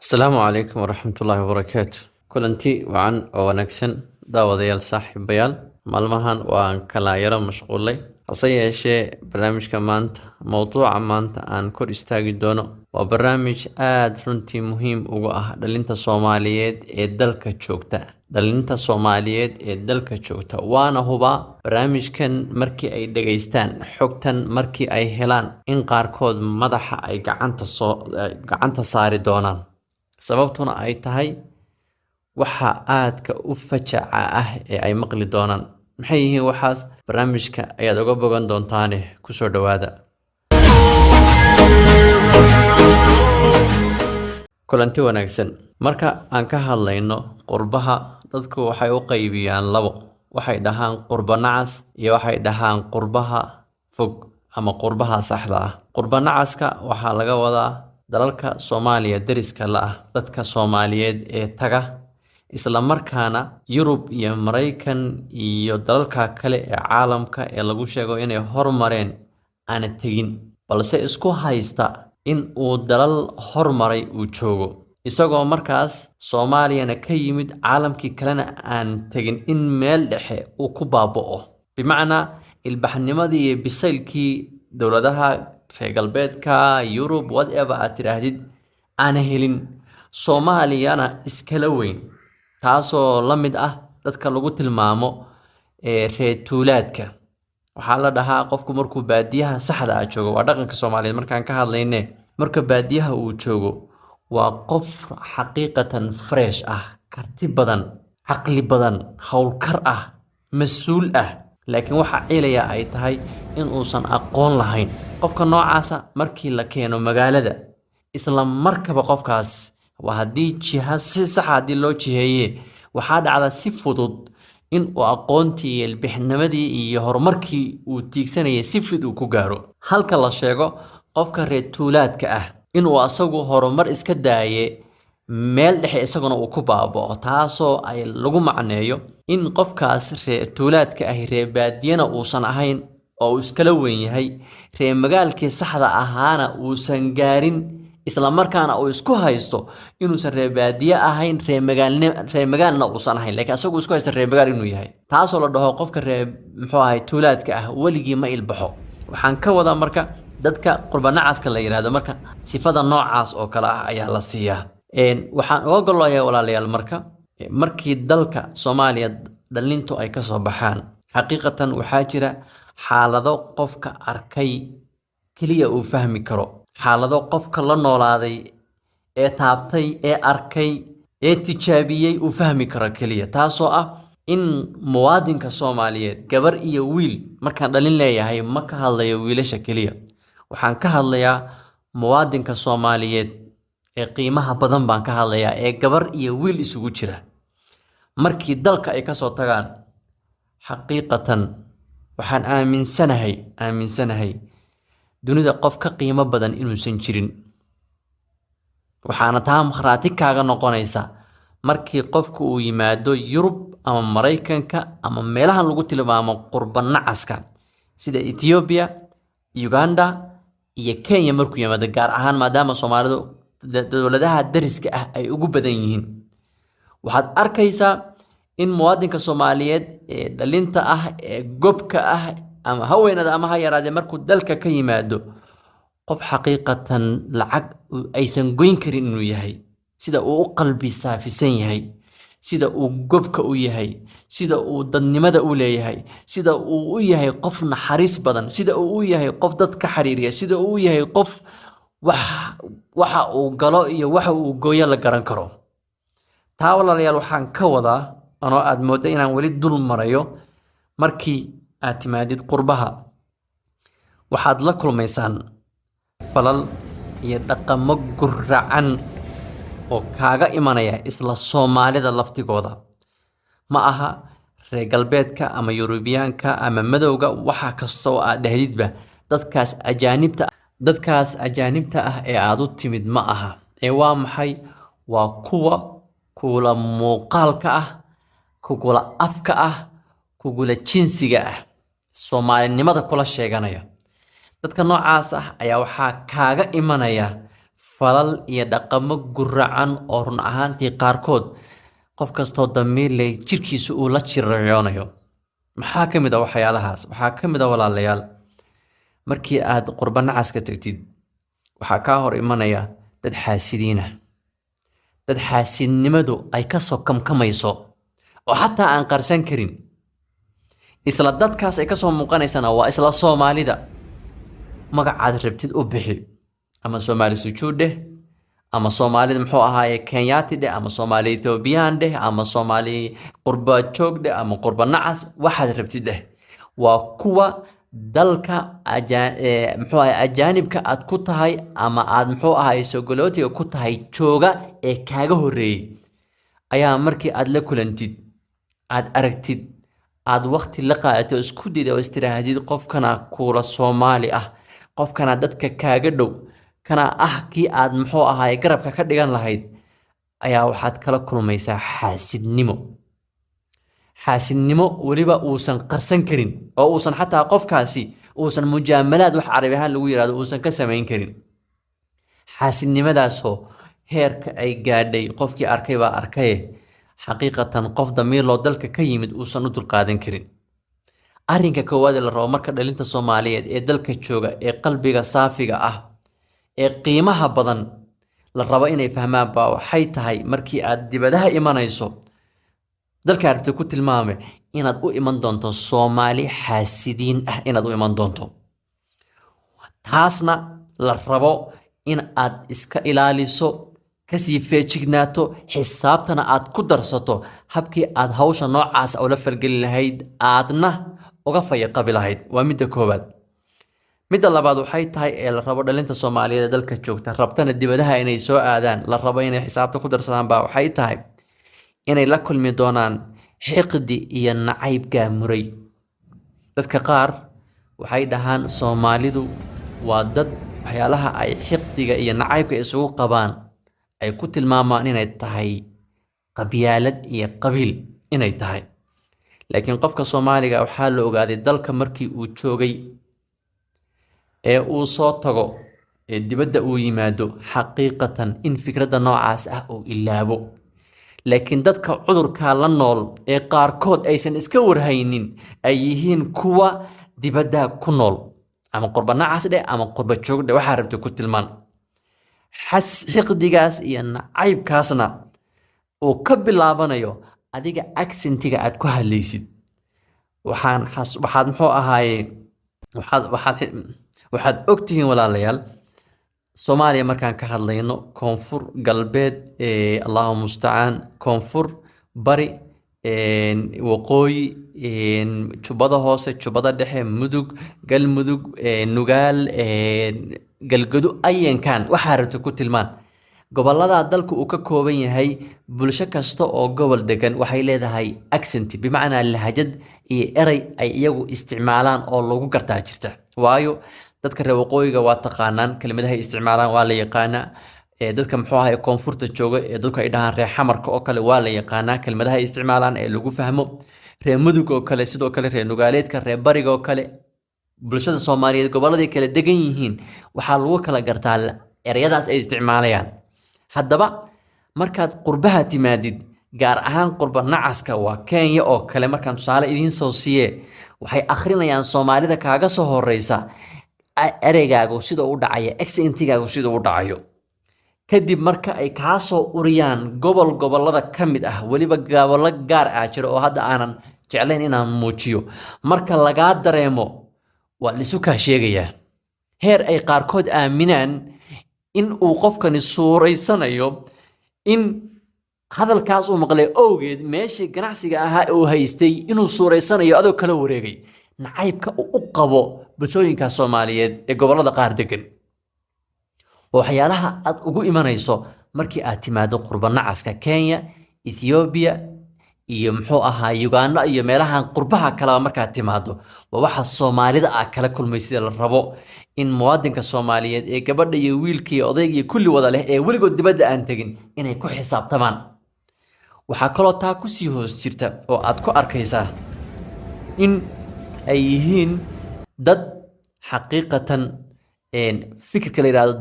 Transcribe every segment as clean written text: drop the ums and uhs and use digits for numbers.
السلام عليكم ورحمة الله وبركاته كلنتي وعن ونكسن داوديال صاحب بيال مالمهان وان كلا يرى مشغولي حصي شيء برنامج كمانت موضوع مانت عن كل استاجي دونه وبرنامج رنتي مهم وقاه دلينتا صوماليات الدلك تشوكتا دلينتا صوماليات الدلك تشوكتا وانا هبا برنامج كان مركي اي دقيستان حوكتان مركي اي هلان ان قاركود مدحا اي قعنتا صاري دونان sababtuna ay tahay waxa aadka u fajaca ah ee ay maqli doonaan maxay yihiin waxaas barnaamijka ayaad uga bogan doontaan ku soo dhawaada kulanti wanaagsan marka aan ka hadlayno qurbaha dadku waxay u qaybiyaan labo waxay dhahaan qurba nacas iyo waxay dhahaan qurbaha fog ama qurbaha saxda ah qurba nacaska waxa laga wadaa dalalka Soomaaliya dariska la ah dadka Soomaaliyeed ee taga isla markaana Yurub iyo Mareykan iyo dalalka kale ee caalamka ee lagu sheego inay horumareen aan tagin balse isku haysta in uu dalal horumaray uu joogo isagoo markaas Soomaaliyana ka yimid caalamkii kalena aan tagin in meel dhexe uu ku baaba'o bimacna ilbaxnimadii iyo bisaylkii dawladaha reer galbeedka Yurub whatever aad tiraahdid aan helin Soomaaliyana iskala weyn taasoo la mid ah dadka lagu tilmaamo reer tuulaadka waxa la dhahaa qofku markuu baadiyaha saxda ah joogo waa dhaqanka Soomaaliyeed markaan ka hadlaynay marka baadiyaha uu joogo waa qof xaqiiqatan fresh ah karti badan aqli badan hawlkar ah mas'uul ah laakiin waxa ciilaya ay tahay in uusan aqoon lahayn qofka noocaasa markii la keeno magaalada isla markaba qofkaas waa hadii jiha si sax ah loo jiheeyay waxa dhacda si fudud in uu aqoontii iyo bixnamadii iyo horumarkii uu tiigsanayay si fudud ku gaaro halka la sheego qofka reer tuulaadka ah in uu asagu horumar iska daayay meel dhexe isaguna uu ku baaba'o taasoo ay lagu macneeyo in qofkaas reer tuulaadka ah reer baadiyana uusan ahayn oo iskala weyn yahay reer magaalkii saxda ahaana uusan gaarin isla markaana uu isku haysto inuusan reer baadiye ahayn reer magaalna uusan ahayn laakiin asagu isku haysto reer magaal inuu yahay taasoo la dhaho qofka reer muxuu ahay tuulaadka ah waligii ma ilbaxo waxaan ka wadaa marka dadka qurba nacaska la yiraahdo marka sifada noocaas oo kala ah ayaa la siiyaa waxaan uga golayaa walaalayaal markii dalka Soomaaliya dhalintu ay ka soo baxaan xaqiiqatan waxaa jira xaalado qofka arkay kaliya uu fahmi karo xaalado qofka la noolaaday ee taabtay ee arkay ee tijaabiyay uu fahmi karo kaliya taasoo ah in muwaadinka Soomaaliyeed gabar iyo wiil markaan dhalin leeyahay ma ka hadlayo wiilasha kaliya waxaan ka hadlayaa muwaadinka Soomaaliyeed ee qiimaha badan baan ka hadlayaa ee gabar iyo wiil isugu jira markii dalka ay ka soo tagaan xaqiiqatan waxaan aaminsanahay dunida qof ka qiimo badan inuusan jirin waxaana taa makhraati kaaga noqonaysa markii qofku uu yimaado Yurub ama Mareykanka ama meelahan lagu tilmaamo qurba nacaska sida Ethiopia Uganda iyo Kenya markuu yimaado gaar ahaan maadaama Soomaalidu dawladaha dariska ah ay ugu badan yihiin waxaad arkaysaa in muwaadinka Soomaaliyeed ee dhalinta ah ee gobka ah ama haweenada ama hayraade markuu dalka ka yimaado qof xaqiiqatan lacag aysan goyn karin inuu yahay sida uu qalbi saafisan yahay sida uu gobka u yahay sida uu dadnimada u leeyahay sida uu u yahay qof naxariis badan sida uu u yahay qof dadka xiriiriya sida uu u yahay qof waxa uu galo iyo waxa uu gooyo la garan karo taa walaalayaal waxaan ka wadaa anoo aad moodo inaan wali dul marayo markii aad timaadid qurbaha waxaad la kulmaysaan falal iyo dhaqamo guracan oo kaaga imanaya isla Soomaalida laftigooda ma aha reer galbeedka ama Yurubiyaanka ama madowga waxa kastoo aad dhahdidba dadkaas ajaanibta ah ee aad u timid ma aha ee waa maxay waa kuwa kula muuqaalka ah kugula afka ah kugula jinsiga ah Soomaalinimada kula sheeganaya dadka noocaas ah ayaa waxa kaaga imanaya falal iyo dhaqamo guracan oo run ahaantii qaarkood qof kastoo damiir leh jirkiisa uu la jirriyoonayo. maxaa ka mid ah waxyaalahaas? waxaa ka mid ah walaalayaal, markii aad qurba nacaska tagtid waxaa kaa hor imanaya dad xaasidiin ah, dad xaasidnimadu ay ka soo kamkamayso oo xataa aan qarsan karin. isla dadkaas ay ka soo muuqanaysana waa isla Soomaalida. magacaad rabtid u bixi, ama Soomaali sujuud dheh, ama Soomaalida muxuu ahaaye Kenyaati dheh, ama Soomaali Ethiopian dheh, ama Soomaali qurba joog dheh, ama qurba nacas, waxaad rabtid dheh. waa kuwa dalka muxuu ahaye ajaanibka aad ku tahay ama aad muxuu ahaye sogolootiga ku tahay jooga ee kaaga horeeyay ayaa markii aad la kulantid aad aragtid aad waqti la qaadato isku dida oo istiraahdid qofkana kuula Soomaali ah, qofkana dadka kaaga dhow, kana ah kii aad muxuu ahaye garabka ka dhigan lahayd, ayaa waxaad kala kulmaysaa xaasidnimo. xaasidnimo weliba uusan qarsan karin oo uusan xataa qofkaasi uusan mujaamalaad wax carabi ahaan lagu yiraahdo uusan ka samayn karin. xaasidnimadaasoo heerka ay gaadhay qofkii arkay baa arkaye xaqiiqatan qof damiir loo dalka ka yimid uusan u dulqaadan karin. arrinka koowaad ee la rabo marka dhalinta Soomaaliyeed ee dalka jooga ee qalbiga saafiga ah ee qiimaha badan la rabo inay fahmaan baa waxay tahay markii aad dibadaha imanayso dalka aragtida ku tilmaame inaad u iman doonto Soomaali xaasidiin ah inaad u iman doonto. taasna la rabo in aad iska ilaaliso, kasii feejignaato, xisaabtana aad ku darsato habkii aad hawsha noocaas ula falgeli lahayd aadna uga fayaqabi lahayd. waa midda koowaad. midda labaad waxay tahay ee la rabo dhalinta Soomaaliyeed ee dalka joogta rabtana dibadaha inay soo aadaan la rabo inay xisaabta ku darsadaan baa waxay tahay inay la kulmi doonaan xiqdi iyo nacayb gaamuray. dadka qaar waxay dhahaan Soomaalidu waa dad waxyaalaha ay xiqdiga iyo nacaybka isugu qabaan ay ku tilmaamaan inay tahay qabyaalad iyo qabiil inay tahay. laakiin qofka Soomaaliga waxaa la ogaaday dalka markii uu joogay ee uu soo tago ee dibadda uu yimaado xaqiiqatan in fikradda noocaas ah uu ilaabo. laakiin dadka cudurka la nool ee qaarkood aysan iska warhaynin ay yihiin kuwa dibadda ku nool, ama qurba nacas dheh ama qurba joog dheh, waxaa rabta ku tilmaan. xiqdigaas iyo nacaybkaasna uu ka bilaabanayo adiga accentiga aad ku hadlaysid. waxaad muxuu ahaaye waxaad ogtihiin walaalayaal, Soomaaliya markaan ka hadlayno koonfur galbeed Allahu musta'aan, koonfur bari, waqooyi, jubbada hoose, jubbada dhexe, mudug, galmudug, nugaal, galgadu, ayankan waxaa rabta ku tilmaan. gobolada dalku uu ka kooban yahay bulsho kasta oo gobol degan waxay leedahay accent, bimacnaa lahjad iyo eray ay iyagu isticmaalaan oo lagu gartaa jirta. waayo dadka reer waqooyiga waa taqaanaan kelmadaha ay isticmaalaan waa la yaqaanaa. dadka muxuu ahaye koonfurta jooga ee dadku ay dhahaan reer xamarka oo kale waa la yaqaanaa kelmadaha ay isticmaalaan ee lagu fahmo. reer mudug oo kale, sidoo kale reer nugaaleedka, reer bariga oo kale, bulshada Soomaaliyeed goboladay kala degan yihiin waxaa lagu kala gartaa erayadaas ay isticmaalayaan. haddaba markaad qurbaha timaadid, gaar ahaan qurba nacaska waa Kenya oo kale, markaan tusaale idiin soo siiye, waxay akhrinayaan Soomaalida kaaga soo horeysa ereygaagu sida u dhacayo, accentigaagu sida u dhacayo. kadib marka ay kaa soo uriyaan gobolada ka mid ah, weliba gobollo gaar ah jira oo hadda aanan jeclayn inaan muujiyo, marka lagaa dareemo waa lisu kaa sheegayaa. heer ay qaarkood aaminaan in uu qofkani suuraysanayo in hadalkaas uu maqlay awgeed meeshii ganacsiga ahaa uu haystay inuu suuraysanayo adoo kala wareegay. nacaybka uu u qabo bulshooyinka Soomaaliyeed ee gobolada qaar degan waxyaalaha aad ugu imanayso markii aad timaado qurba nacaska Kenya, Ethiopia iyo muxuu ahaa Uganda iyo meelahan qurbaha kale markaad timaado. waa waxa Soomaalida ah kala kulmaysid la rabo in muwaadinka Soomaaliyeed ee gabadha iyo wiilka iyo odayga iyo kulli wada leh ee weligood dibadda aan tagin inay ku xisaabtamaan. waxaa kaloo taa ku sii hoos jirta oo aad ku arkaysaa in ay yihiin dad xaqiiqatan fikirka la yidhaahdo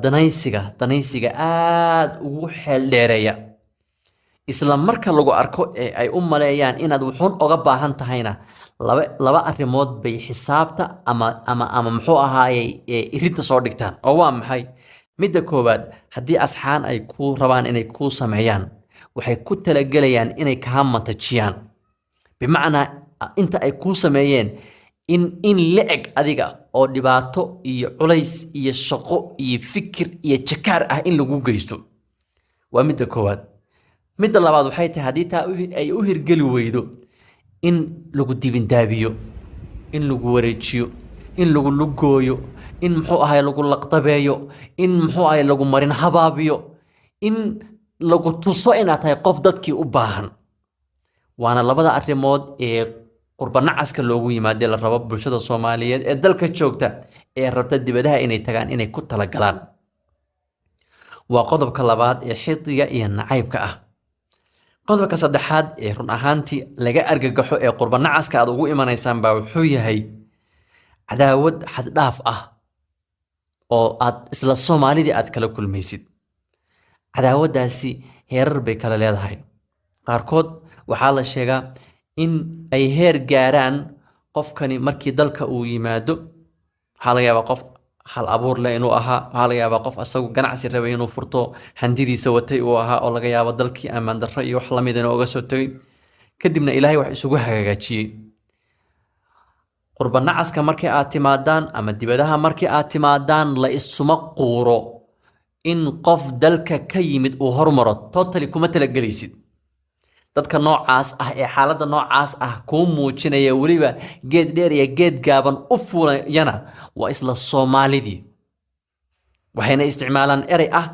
danaysiga aad ugu xeel dheereeya. isla marka lagu arko ee ay u maleeyaan inaad wuxuun oga baahan tahayna laba arrimood bay xisaabta ama muxuu ahaayey irinta soo dhigtaan. oo waa maxay? midda koowaad, haddii asxaan ay ku rabaan inay kuu sameeyaan, waxay ku talagelayaan inay kaa matajiyaan. bimacnaa inta ay kuu sameeyeen in la eg adiga oo dhibaato iyo culays iyo shaqo iyo fikir iyo jakaar ah in lagu geysto. waa midda koowaad. midda labaad waxay tahay haddii taa ay u hirgeli weydo, in lagu dibindaabiyo, in lagu wareejiyo, in lagu lugooyo, in muxuu ahay lagu laqdabeeyo, in muxuu ahay lagu marin habaabiyo, in lagu tuso inaad tahay qof dadkii u baahan. waana labada arrimood ee qurbanacaska loogu yimaadee la rabo bulshada Soomaaliyeed ee dalka joogta ee rabta dibadaha inay tagaan inay ku talagalaan. waa qodobka labaad ee xidiga iyo nacaybka ah. qodobka saddexaad ee run ahaantii laga argagaxo ee qurbanacaska aad ugu imanaysaan baa wuxuu yahay cadaawad xad dhaaf ah oo aad isla Soomaalidii aad kala kulmaysid. cadaawaddaasi heerar bay kala leedahay. qaarkood waxaa la sheegaa in ay heer gaaraan qofkani markii dalka uu yimaado. waxaa laga yaabaa qof hal abuur leh inuu ahaa, waxaa laga yaabaa qof asagu ganacsi rabay inuu furto, hantidiisa watay uu ahaa, oo laga yaabo dalkii ammaan darro iyo wax la mid inuu uga soo tegay, kadibna ilaahay wax isugu hagaajiyey. qurbanacaska markii aad timaadaan ama dibadaha markii aad timaadaan la isuma quuro in qof dalka ka yimid uu hormaro. totally kuma talagelaysid. dadka noocaas ah ee xaaladda noocaas ah kuu muujinaya weliba geed dheer iyo geed gaaban u fuulayana waa isla Soomaalidii. waxayna isticmaalaan erey ah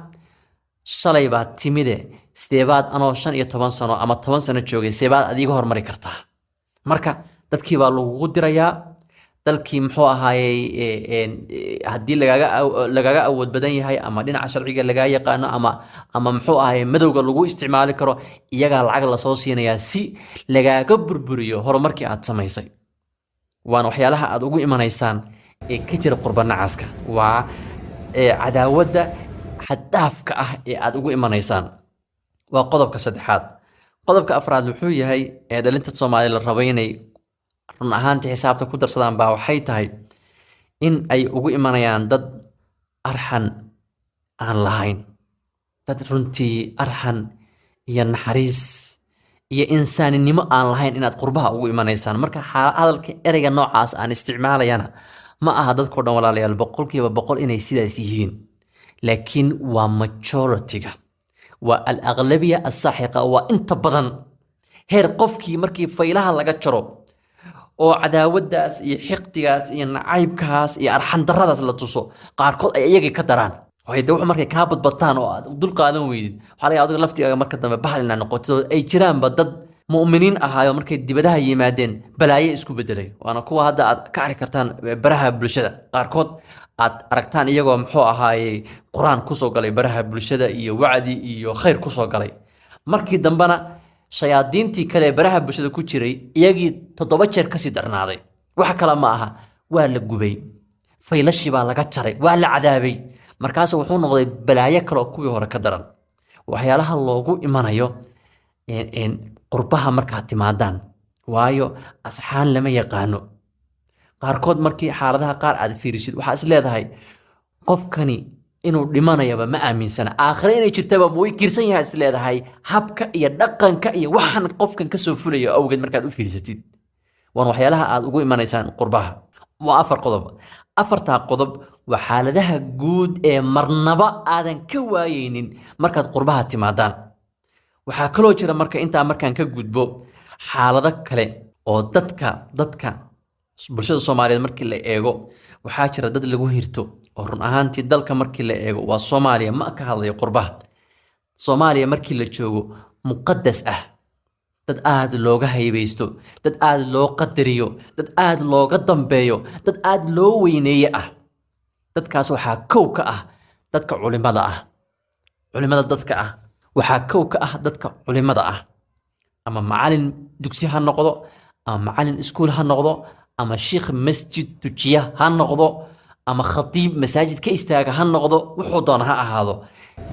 shalay baad timide sideebaad anoo 15 sano ama 10 sano joogay seebaad adiga hormari kartaa. marka dadkii baa lagu dirayaa. dalkii muxuu ahaayey haddii lagaga awood badan yahay ama dhinaca sharciga lagaa yaqaano ama muxuu ahaayey madowga lagu isticmaali karo, iyagaa lacag lasoo siinayaa si lagaaga burburiyo horumarkii aad samaysay. waana waxyaalaha aad ugu imanaysaan ee ka jira qurbanacaska. waa cadaawadda xaddaafka ah ee aad ugu imanaysaan. waa qodobka saddexaad. qodobka afraad wuxuu yahay ee dhalinta Soomaaliya la rabo inay run ahaantii xisaabta ku darsadaan baa waxay tahay in ay ugu imanayaan dad arxan aan lahayn. dad runtii arxan iyo naxariis iyo insaaninimo aan lahayn inaad qurbaha ugu imanaysaan. marka hadalka ereyga noocaas aan isticmaalayana ma aha dadkoo dhan walaalayaal 100% inay sidaas yihiin, laakiin waa majority-ga, waa al-aqlabiya as-saaxiqa, waa inta badan. heer qofkii markii faylaha laga jaro oo cadaawaddaas iyo xiqdigaas iyo nacaybkaas iyo arxan darradaas la tuso, qaarkood ay iyagii ka daraan. waxay wuxuu markay kaa badbataan oo aad dul qaadan weydid, waxaa laga adiga laftigaaga marka dambe bahal inaad noqotid. ay jiraanba dad mu'miniin ahaayo markay dibadaha yimaadeen balaaye isku bedelay. waana kuwa hadda aad ka arki kartaan baraha bulshada. qaarkood aad aragtaan iyagoo muxuu ahaayey quraan kusoo galay baraha bulshada iyo wacdi iyo khayr kusoo galay. markii dambena shayaadiintii kale baraha bulshada ku jiray iyagii 7 jeer kasii darnaaday. wax kale ma aha, waa la gubay, faylashii baa laga jaray, waa la cadaabay. markaas wuxuu noqday balaayo kale oo kuwii hore ka daran. waxyaalaha loogu imanayo qurbaha markaad timaadaan, waayo asxaan lama yaqaano. qaarkood markii xaaladaha qaar aad fiirisid waxaa is leedahay qofkani inuu dhimanayaba ma aaminsana, aakhire inay jirtaba ma way kirsan yahay is leedahay. habka iyo dhaqanka iyo waxaan qofkan ka soo fulayo awgeed markaad u fiirsatid. waan waxyaalaha aad ugu imanaysaan qurbaha. waa 4 qodob. 4taa qodob waa xaaladaha guud ee marnaba aadan ka waayeynin markaad qurbaha timaadaan. waxaa kaloo jira marka intaa markaan ka gudbo xaalado kale oo dadka bulshada Soomaaliyeed markii la eego waxaa jira dad lagu hirto oo run ahaantii dalka markii la eego waa Soomaaliya, ma ka hadlayo qurbaha. Soomaaliya markii la joogo muqaddas ah, dad aad looga haybeysto, dad aad loo qadariyo, dad aad looga dambeeyo, dad aad loo weyneeyo ah. dadkaas waxaa kow ka ah dadka culimada ah. culimada dadka ah waxaa kow ka ah dadka culimada ah, ama macallin dugsi ha noqdo, ama macallin iskuul ha noqdo, ama sheekh masjid tujiya ha noqdo, ama khatiib masaajid ka istaaga ha noqdo wuxuu doona ha ahaado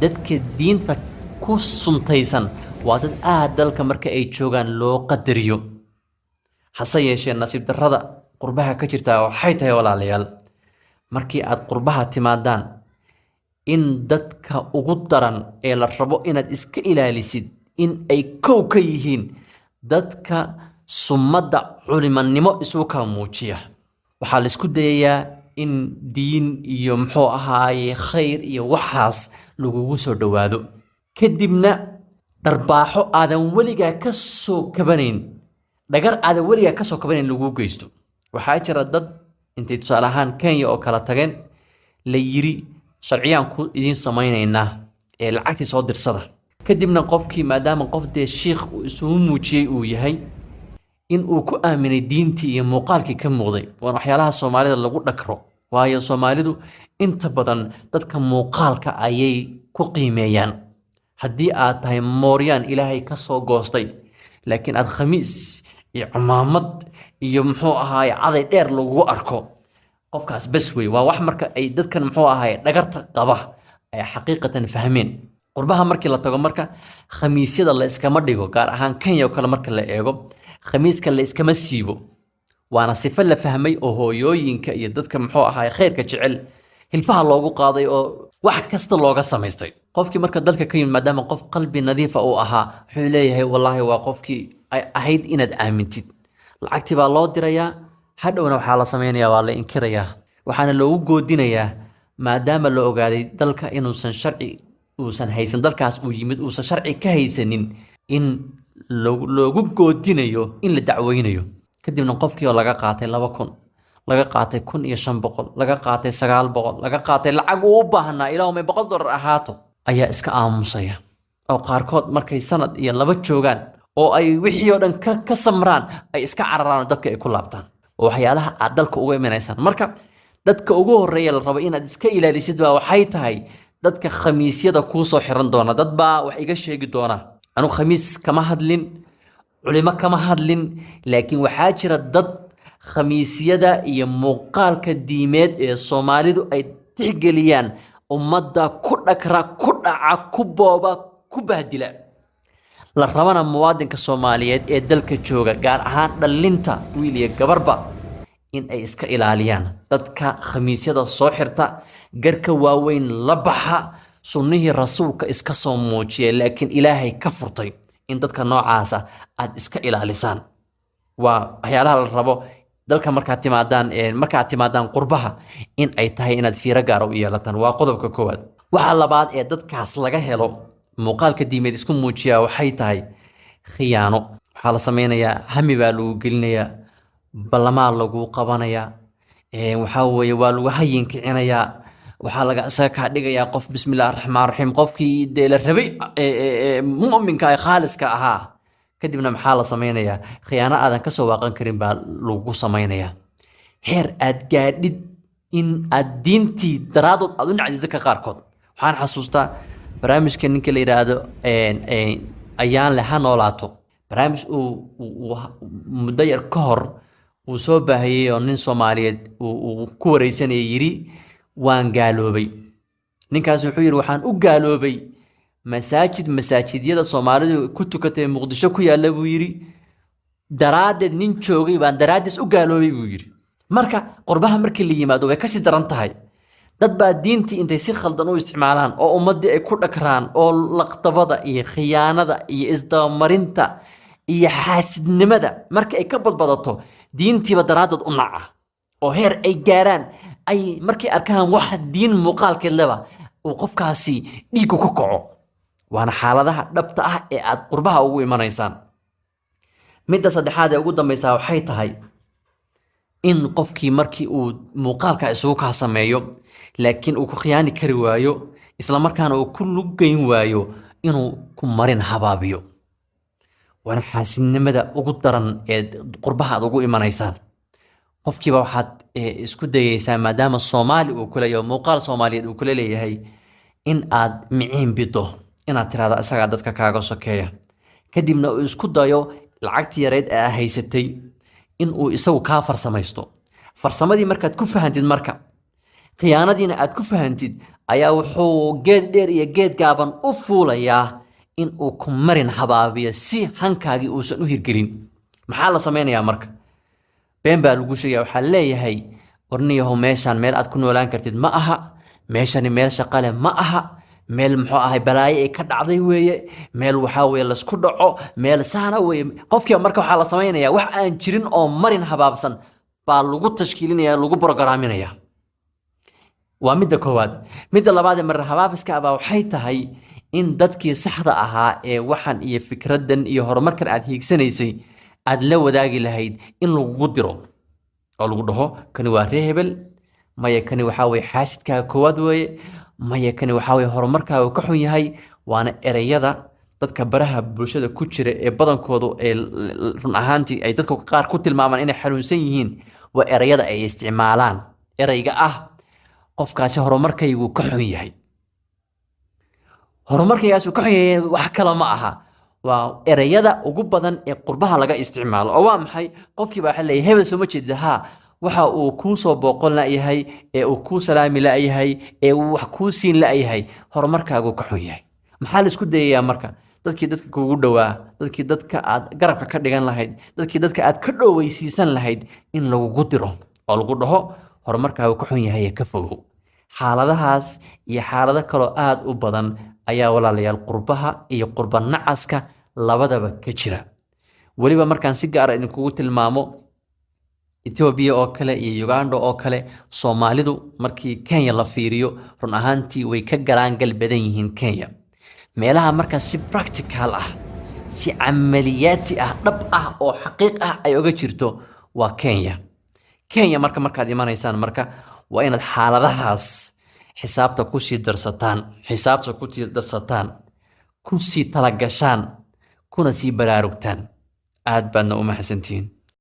dadka diinta ku suntaysan waa dad aad dalka marka ay joogaan loo qadariyo hase yeeshee nasiib darrada qurbaha ka jirta waxay tahay walaalayaal markii aad qurbaha timaadaan in dadka ugu daran ee la rabo inaad iska ilaalisid in ay kow ka yihiin dadka sumadda culimanimo isugu kala muujiya waxaa la isku dayayaa in diin iyo muxuu ahaaye khayr iyo waxaas lagugu soo dhowaado kadibna dharbaaxo aadan weligaa ka soo kabanayn dhagar aadan weligaa ka soo kabanayn lagu geysto waxaa jira dad intay tusaale ahaan Kenya oo kala tageen la yiri sharciyaan ku idin samaynaynaa ee lacagtii soo dirsada kadibna qofkii maadaama qof dee sheekh uu isugu muujiyey uu yahay in uu ku aaminay diintii iyo muuqaalkii ka muuqday waa waxyaalaha Soomaalida lagu dhakro waayo Soomaalidu inta badan dadka muuqaalka ayay ku qiimeeyaan haddii aad tahay mooryaan ilaahay ka soo goostay laakiin aad khamiis iyo cimaamad iyo muxuu ahaay caday dheer lagu arko qofkaas bas wey waa wax marka ay dadkan muxuu ahaay dhagarta qaba ay xaqiiqatan fahmeen qurbaha markii la tago marka khamiisyada la iskama dhigo gaar ahaan Kenya oo kale marka la eego khamiiska la iskama siibo waana sifo la fahmay oo hooyooyinka iyo dadka muxuu ahaay khayrka jecel hilfaha loogu qaaday oo wax kasta looga samaystay qofkii marka dalka ka yimid maadaama qof qalbi nadiif ah uu ahaa wuxuu leeyahay wallaahi waa qofkii ay ahayd inaad aamintid lacagtii baa loo dirayaa hadhowna waxaa la samaynayaa waa la inkirayaa waxaana loogu goodinayaa maadaama la ogaaday dalka inuusan sharci uusan haysan dalkaas uu yimid uusan sharci ka haysanin in loogu goodinayo in la dacweynayo kadibna qofkii oo laga qaatay 2,000 laga qaatay 1,500 laga qaatay 900 laga qaatay lacag uu u baahnaa ilaa $100 ahaato ayaa iska aamusaya oo qaarkood markay sanad iyo 2 joogaan oo ay wixii oo dhan ka samraan ay iska cararaan dadka ay ku laabtaan waxyaalaha aad dalka uga imanaysan marka dadka ugu horeeya la rabo inaad iska ilaalisid baa waxay tahay dadka khamiisyada ku soo xiran doona dad baa wax iga sheegi doona anu khamiis kama hadlin culimo kama hadlin laakiin waxaa jira dad khamiisyada iyo muuqaalka diimeed ee Soomaalidu ay tixgeliyaan ummadda ku dhakra ku dhaca ku booba ku bahdila la rabana muwaadinka Soomaaliyeed ee dalka jooga gaar ahaan dhalinta wiil iyo gabarba in ay iska ilaaliyaan dadka khamiisyada soo xirta garka waaweyn la baxa sunnihii rasuulka iska soo muujiyay laakiin ilaahay ka furtay in dadka noocaas aad iska ilaalisaan waa waxyaalaha la rabo dalka markaad timaadaan qurbaha in ay tahay inaad fiiro gaar u yeelataan waa qodobka koowaad waxa labaad ee dadkaas laga helo muuqaalka diimeed isku muujiya waxay tahay khiyaano waxaa la sameynayaa hami baa lagu gelinayaa ballamaa lagu qabanayaa waxaa weeye waa lagu hayin kicinayaa waxaa laga isaga kaa dhigayaa qof bismillaahir raxmaanir raxiim qofkii dee la rabay mu'minka ay khaaliska ahaa kadibna maxaa la sameynayaa khiyaano aadan ka soo waaqan karin baa lagu sameynayaa heer aad gaadhid in aad diintii daraadood aad u nacdid dadka qaarkood waxaan xasuustaa barnaamijka ninka la yiraahdo ayaan leh ha noolaato barnaamij uu muddo yar ka hor uu soo baahiyey oo nin Soomaaliyeed uu ku wareysanayay yiri waan gaaloobay ninkaas wuxuu yiri waxaan u gaaloobay masaajidyada Soomaalidu ku tukatay Muqdisho ku yaala buu yiri daraadeed nin joogay baan daraadiis u gaaloobay buu yiri marka qurbaha markii la yimaado way ka sii daran tahay dad baa diintii intay si khaldan u isticmaalaan oo ummadii ay ku dhakraan oo laqtabada iyo khiyaanada iyo isdabamarinta iyo xaasidnimada marka ay ka badbadato diintiiba daraadood u naca oo heer ay gaaraan ay markii arkaan wax diin muuqaalkeed leba uu qofkaasi dhiigu ku kaco waana xaaladaha dhabta ah ee aad qurbaha ugu imanaysaan midda saddexaad ee ugu dambaysa waxay tahay in qofkii markii uu muuqaalka isugu ka sameeyo laakiin uu ku khiyaani kari waayo isla markaana uu ku lugayn waayo inuu ku marin habaabiyo waana xaasidnimada ugu daran ee qurbaha aad ugu imanaysaan qofkiiba waxaad isku dayaysaa maadaama Soomaali uu kula yahay muuqaal Soomaaliyeed uu kula leeyahay in aad miciin bido inaad tiraahdo isaga dadka kaaga sokeeya kadibna uu isku dayo lacagtii yareed ee haysatay in uu isagu ka farsamaysto farsamadii markaad ku fahantid marka khiyaanadiina aad ku fahantid ayaa wuxuu geed dheer iyo geed gaaban u fuulayaa in uu ku marin habaabiyo si hankaagii uusan u hirgelin. maxaa la samaynayaa marka? been baa lagu sheegaya, waxaa leeyahay warniyahow meeshaan meel aad ku noolaan kartid ma aha, meeshani meel shaqale ma aha, meel muxuu ahay balaayo ay ka dhacday weeye, meel waxaa weeye laysku dhaco, meel saana weeye. qofkii marka waxaa la samaynayaa wax aan jirin oo marin habaabsan baa lagu tashkiilinaya, lagu borogaraminaya. waa midda koowaad. midda labaad ee marin habaabiska abaa waxay tahay in dadkii saxda ahaa ee waxan iyo fikraddan iyo horumarkan aad hiigsanaysay aad la wadaagi lahayd in lagugu diro oo lagu dhaho kani waa ree hebel, maya kani waxaa weye xaasidkaaga koowaad weeye, maya kani waxaa weye horumarkaaga ka xun yahay. waana ereyada dadka baraha bulshada ku jira ee badankoodu ee run ahaantii ay dadka qaar ku tilmaamaan inay xanuunsan yihiin. waa ereyada ay isticmaalaan, ereyga ah qofkaasi horumarkaygu ka xun yahay. horumarkaygaas uu ka xun yahay wax kale ma aha, waa ereyada ugu badan ee qurbaha laga isticmaalo. oo waa maxay? qofkii baa waxa leeyahay hebel soo ma jeedid, haa waxa uu kuu soo booqon la'yahay, ee uu kuu salaami la'yahay, ee uu wax kuu siin la'yahay, horumarkaagu ka xun yahay. maxaa la isku dayayaa marka? dadkii dadka kugu dhowaa, dadkii dadka aad garabka ka dhigan lahayd, dadkii dadka aad ka dhowaysiisan lahayd in lagugu diro oo lagu dhaho horumarkaagu ka xun yahay ee ka fogow. xaaladahaas iyo xaalado kaloo aad u badan ayaa walaalayaal qurbaha iyo qurba nacaska labadaba ka jira. weliba markaan si gaara idinkugu tilmaamo Ethiopia oo kale iyo Uganda oo kale, Soomaalidu markii Kenya la fiiriyo run ahaantii way ka galaangal badan yihiin Kenya. meelaha markaas si practical ah, si camaliyaati ah, dhab ah oo xaqiiq ah ay uga jirto waa Kenya. Kenya markaad imanaysaan marka waa inaad xaaladahaas xisaabta ku sii darsataan, ku sii talagashaan, kuna sii baraarugtaan. aad baadna u mahadsantihiin.